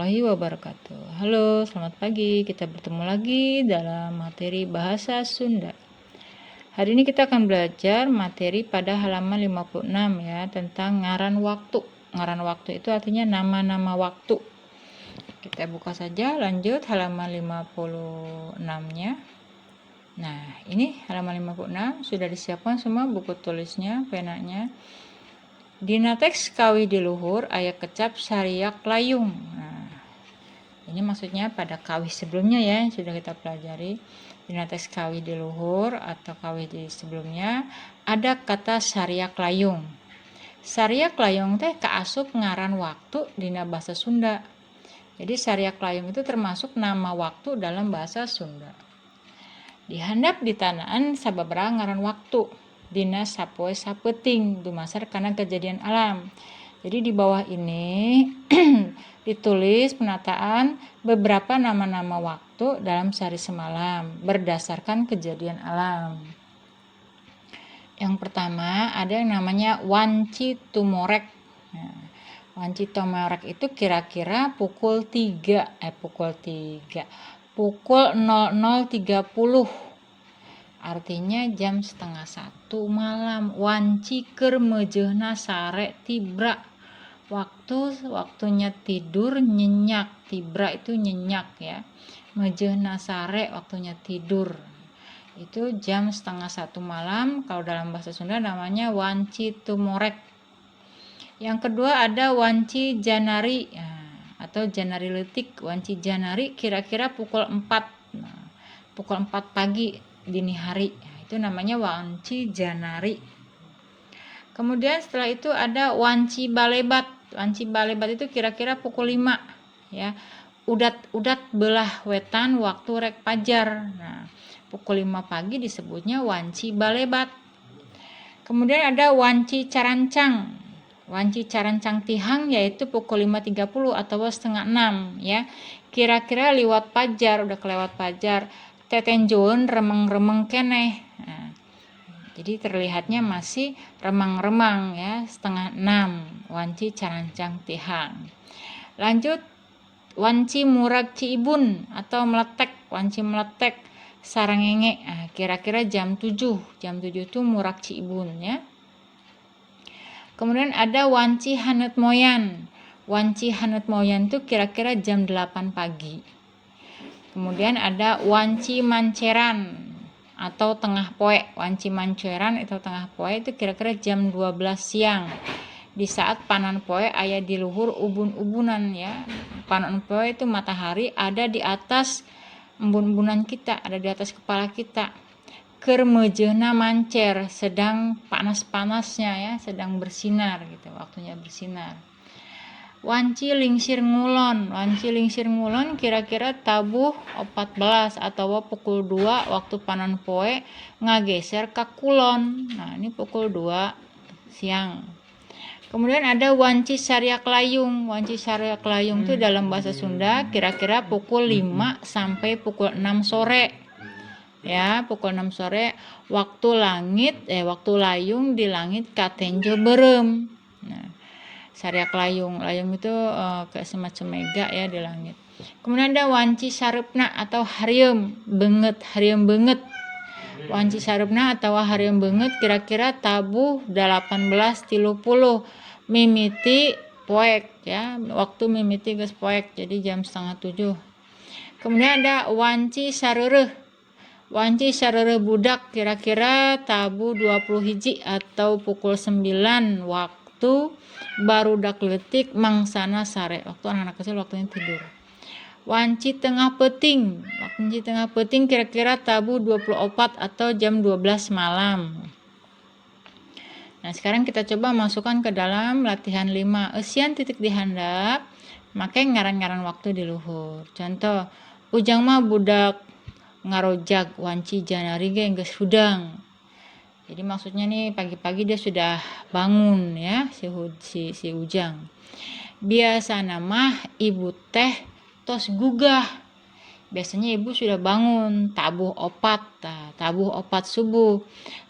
warahmatullahi wabarakatuh. Halo, selamat pagi. Kita bertemu lagi dalam materi bahasa Sunda. Hari ini kita akan belajar materi pada halaman 56 ya, tentang ngaran waktu. Ngaran waktu itu artinya nama-nama waktu. Kita buka saja, lanjut halaman 56-nya. Nah, ini halaman 56 sudah disiapkan semua buku tulisnya, penanya. Dina teks kawi di luhur aya kecap sariak layung. Nah, ini maksudnya pada kawi sebelumnya ya, yang sudah kita pelajari. Dina teks kawi di luhur atau kawi di sebelumnya ada kata sariak layung. Sariak layung teh kaasup ngaran waktu dina bahasa Sunda. Jadi sariak layung itu termasuk nama waktu dalam bahasa Sunda. Dihandap di tanaan sababaraha ngaran waktu dina sapoe sapeting dumasar karena kejadian alam. Jadi di bawah ini ditulis penataan beberapa nama-nama waktu dalam sehari semalam berdasarkan kejadian alam. Yang pertama ada yang namanya wanci tumorek. Nah, wanci tumorek itu kira-kira pukul 00.30 artinya jam 12:30 malam. Wanci keur meujeuhna sare tibra. Waktunya tidur nyenyak. Tibra itu nyenyak ya. Meujeuhna sare waktunya tidur. Itu jam 12:30 malam. Kalau dalam bahasa Sunda namanya wanci tumorek. Yang kedua ada wanci janari atau janari leutik. Wanci janari kira-kira pukul 4. Nah, pukul 4 pagi dini hari. Itu namanya wanci janari. Kemudian setelah itu ada wanci balebat. Wanci balebat itu kira-kira pukul 5 ya. Udat belah wetan waktu rek pajar. Nah, pukul 5 pagi disebutnya wanci balebat. Kemudian ada wanci carancang. Wanci carancang tihang yaitu pukul 5.30 atau setengah 6 ya. Kira-kira liwat pajar, udah kelewat pajar. Tetenjoun remeng-remeng keneh. Nah, jadi terlihatnya masih remang-remang ya, setengah 6. Wanci carancang tihang. Lanjut wanci murag ciibun atau meletek. Wanci meletek sarangenge. Nah, kira-kira jam 7. Jam 7 itu murag ciibun ya. Kemudian ada wanci haneut moyan. Wanci haneut moyan itu kira-kira jam 8 pagi. Kemudian ada wanci manceran atau tengah poe. Wanci manceran atau tengah poe itu kira-kira jam 12 siang. Di saat panan poe aya di luhur ubun-ubunan ya. Panan poe itu matahari ada di atas embun-embunan kita, ada di atas kepala kita. Keur meujeuhna mancer, sedang panas-panasnya ya, sedang bersinar gitu, waktunya bersinar. Wanci lingsir ngulon. Wanci lingsir ngulon kira-kira tabuh 14 atau pukul 2 waktu panan poe ngageser ka kulon. Nah, ini pukul 2 siang. Kemudian ada wanci sariak layung. Wanci sariak layung itu dalam bahasa Sunda kira-kira pukul 5 sampai pukul 6 sore. Ya, pukul 6 sore waktu layung di langit katenjo berem. Nah, sariak layung itu kayak semacam mega ya di langit. Kemudian ada wanci sareupna atau harieum beungeut. Wanci sareupna atau harieum beungeut kira-kira tabuh 18.30 mimiti poek ya. Waktu mimiti geus poek jadi jam 6:30. Kemudian ada wanci sareureuh. Wanci sareureuh budak kira-kira tabuh 21 atau pukul 9 waktu barudak leutik mangsana sare. Waktu anak-anak kecil waktunya tidur. Wanci tengah peuting. Wanci tengah peuting kira-kira tabuh 24 atau jam 12 malam. Nah, sekarang kita coba masukkan ke dalam latihan 5. Eusian titik dihandap, make ngaran-ngaran waktu di luhur. Contoh, ujang mah budak ngarojag wanci janari ge geus hudang. Jadi maksudnya nih pagi-pagi dia sudah bangun ya si Ujang. Biasana mah ibu teh tos gugah. Biasanya ibu sudah bangun tabuh opat subuh.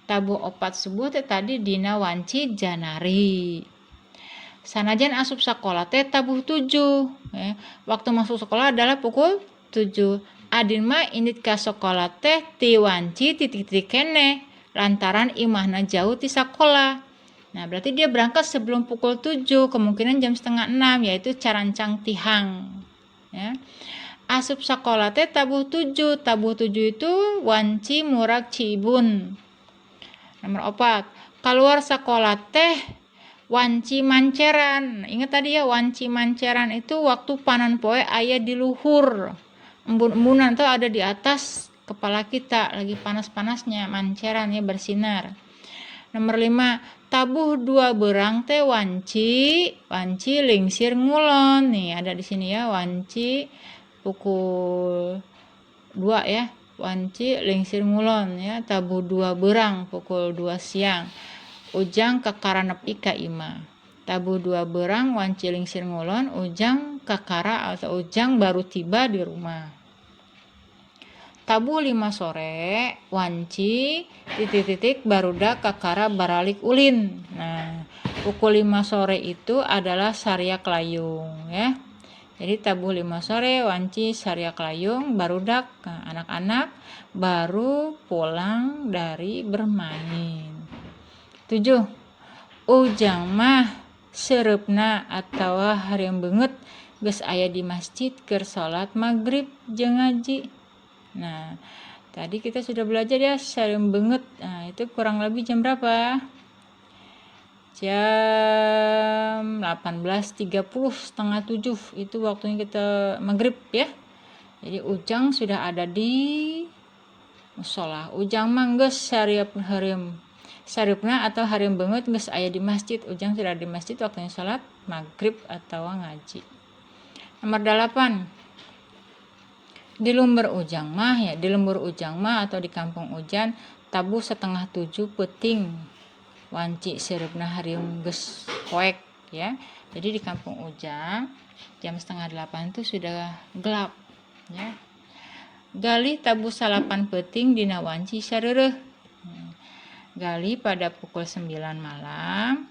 Tabuh opat subuh teh tadi dina wanci janari. Sanajan asup sekolah teh tabuh 7 ya. Waktu masuk sekolah adalah pukul 7. Adin mah indit ka sekolah teh ti wanci titik-titik kene lantaran imahna jauh ti sekolah. Nah, berarti dia berangkat sebelum pukul 7, kemungkinan jam setengah 6, yaitu carancang tihang ya. Asup sekolah teh tabuh 7. Tabuh 7 itu wanci murag Cibun. Nomor 4, keluar sekolah teh wanci manceran. Ingat tadi ya, wanci manceran itu waktu panan poe aya di luhur. Embun-embunan tuh ada di atas kepala kita, lagi panas-panasnya, manceran ya, bersinar. Nomor 5, tabuh 2 berang teh wanci lingsir ngulon. Nih ada di sini ya, wanci pukul 2 ya, wanci lingsir ngulon ya, tabuh 2 berang pukul 2 siang. Ujang kakara nepi ka imah. Tabuh 2 berang wanci lingsir ngulon, ujang kakara atau ujang baru tiba di rumah. Tabuh 5 sore wanci titik-titik barudak kakara baralik ulin. Nah, pukul 5 sore itu adalah Saria Kelayung ya. Jadi tabuh 5 sore wanci Saria Kelayung barudak, nah, anak-anak baru pulang dari bermain. 7. Ujang mah sereupna atawa hareueum beungeut geus aya di masjid keur salat maghrib jeung ngaji. Nah, tadi kita sudah belajar ya sareueum beungeut. Nah, itu kurang lebih jam berapa? Jam 18.30, setengah 7 itu waktunya kita maghrib ya. Jadi ujang sudah ada di musola. Ujang mah geus hareueum sareupna atau hareueum beungeut geus aya di masjid. Ujang sudah di masjid waktunya salat maghrib atau ngaji. Nomor 8, di lembur ujang mah atau di kampung Ujan tabuh setengah 7 peuting wanci sareupna hareueum geus poek ya. Jadi di kampung Ujang jam setengah 8 itu sudah gelap ya. Galih tabuh 8 peuting dina wanci sareureuk. Gali pada pukul 9 malam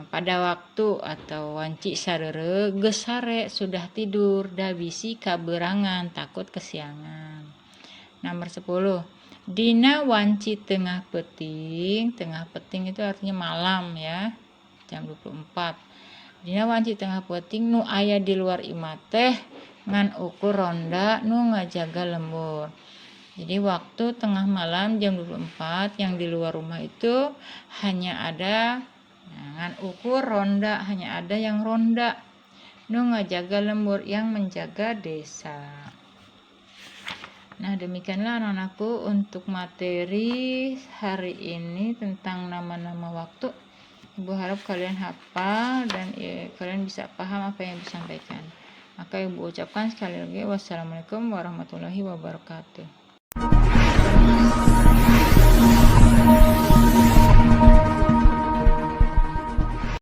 pada waktu atau wanci sareureuk geus sare sudah tidur da bisi kaberangan takut kesiangan. Nomor 10, dina wanci tengah peting itu artinya malam ya, jam 24. Dina wanci tengah peting nu aya di luar imah teh ngan ukur ronda nu ngajaga lembur. Jadi waktu tengah malam jam 24 yang di luar rumah itu hanya ada ngan ukur ronda, hanya ada yang ronda nu ngajaga lembur yang menjaga desa. Nah, demikianlah anak-anakku untuk materi hari ini tentang nama-nama waktu. Ibu harap kalian hafal dan kalian bisa paham apa yang disampaikan. Maka Ibu ucapkan sekali lagi wassalamualaikum warahmatullahi wabarakatuh.